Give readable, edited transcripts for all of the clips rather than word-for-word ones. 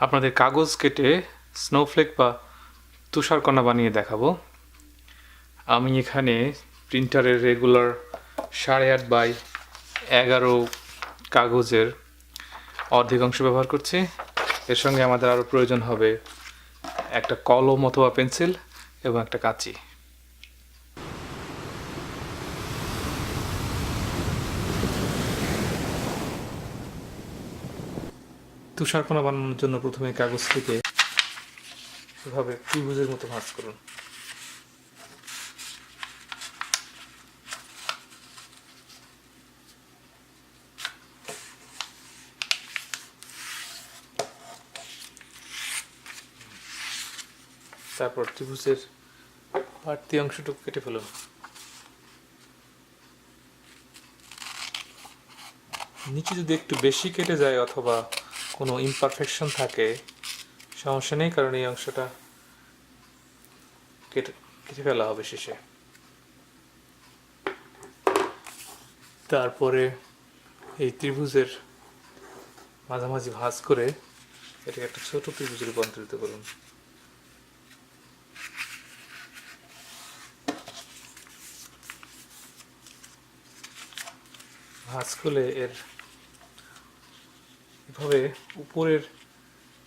আপনাদের কাগজ কেটে স্নোফ্লেক বা তুষারকণা বানিয়ে দেখাবো। আমি এখানে প্রিন্টারের রেগুলার 8.5x11 কাগজের অর্ধেকাংশ ব্যবহার করছি। এর সঙ্গে আমাদের আরও প্রয়োজন হবে একটা কলম অথবা পেন্সিল এবং একটা কাঁচি। তুষারকণা বানানোর জন্য প্রথমে কাগজ থেকে এভাবে ত্রিভুজের মতো ভাঁজ করুন। তারপর ত্রিভুজের বাড়তি অংশটুকু কেটে ফেলুন। নিচে যদি একটু বেশি কেটে যায় অথবা কোনো ইমপারফেকশন থাকে সমস্যা নেই, কারণ এই অংশটা কেটে ফেলা হবে শেষে। তারপরে এই ত্রিভুজের মাঝামাঝি ভাঁজ করে এটাকে একটা ছোট ত্রিভুজে রূপান্তরিত করুন। ভাঁজ করলে এভাবে উপরের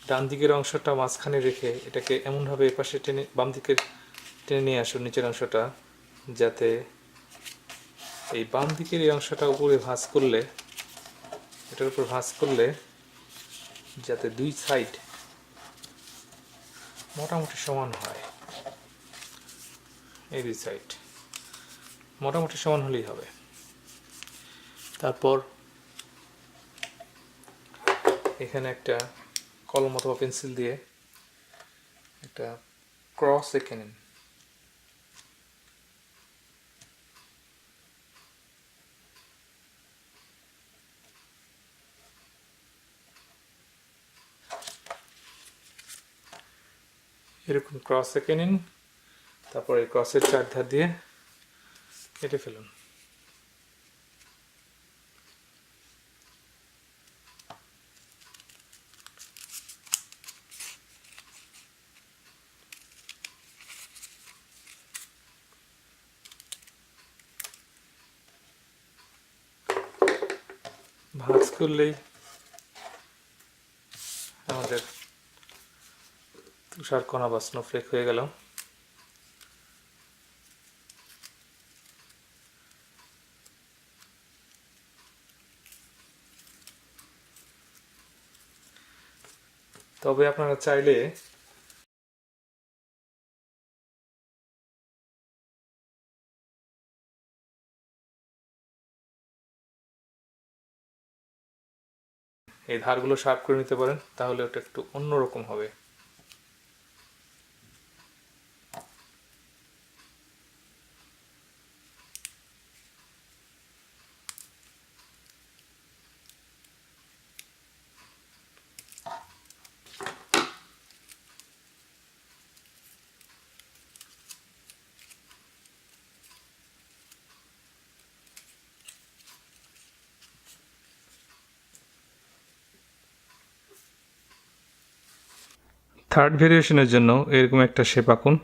ডান দিকের অংশটা মাঝখানে রেখে এটাকে এমনভাবে এপাশে টেনে বাম দিকে টেনে নিয়ে আসুন নিচের অংশটা, যাতে এই বাম দিকের এই অংশটা উপরে ভাঁজ করলে এটার উপর ভাঁজ করলে যাতে দুই সাইড মোটামুটি সমান হয়। এই দুই সাইড মোটামুটি সমান হলেই হবে। তারপর এখানে একটা কলম অথবা পেন্সিল দিয়ে একটা ক্রস এঁকে নিন। এরকম ক্রস এঁকে নিন, তারপর এই ক্রসের চারধার দিয়ে কেটে ফেলুন। ভাঁজ করলেই আমাদের তুষারকণা বা স্নোফ্লেক হয়ে গেল। তবে আপনারা চাইলে এই ধারগুলো শার্প করে নিতে পারেন, তাহলে ওটা একটু অন্যরকম হবে। থার্ড ভেরিয়েশনের জন্য এরকম একটা শেপ আঁকুন।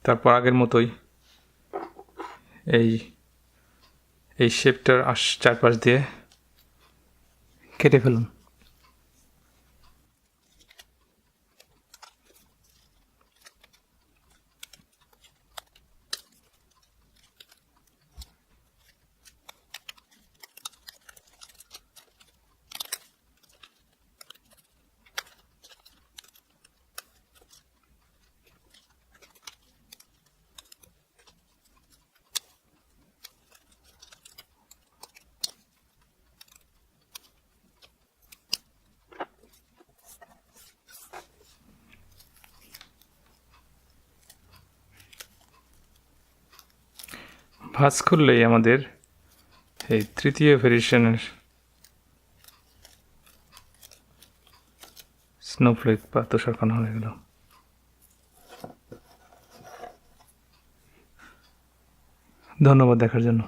তারপর আগের মতোই এই শেপটার চারপাশ দিয়ে কেটে ফেলুন। ভাঁজ করলেই আমাদের এই তৃতীয় ভেরিয়েশনের স্নোফ্লেক বা তুষারকণা হয়ে গেল। ধন্যবাদ দেখার জন্য।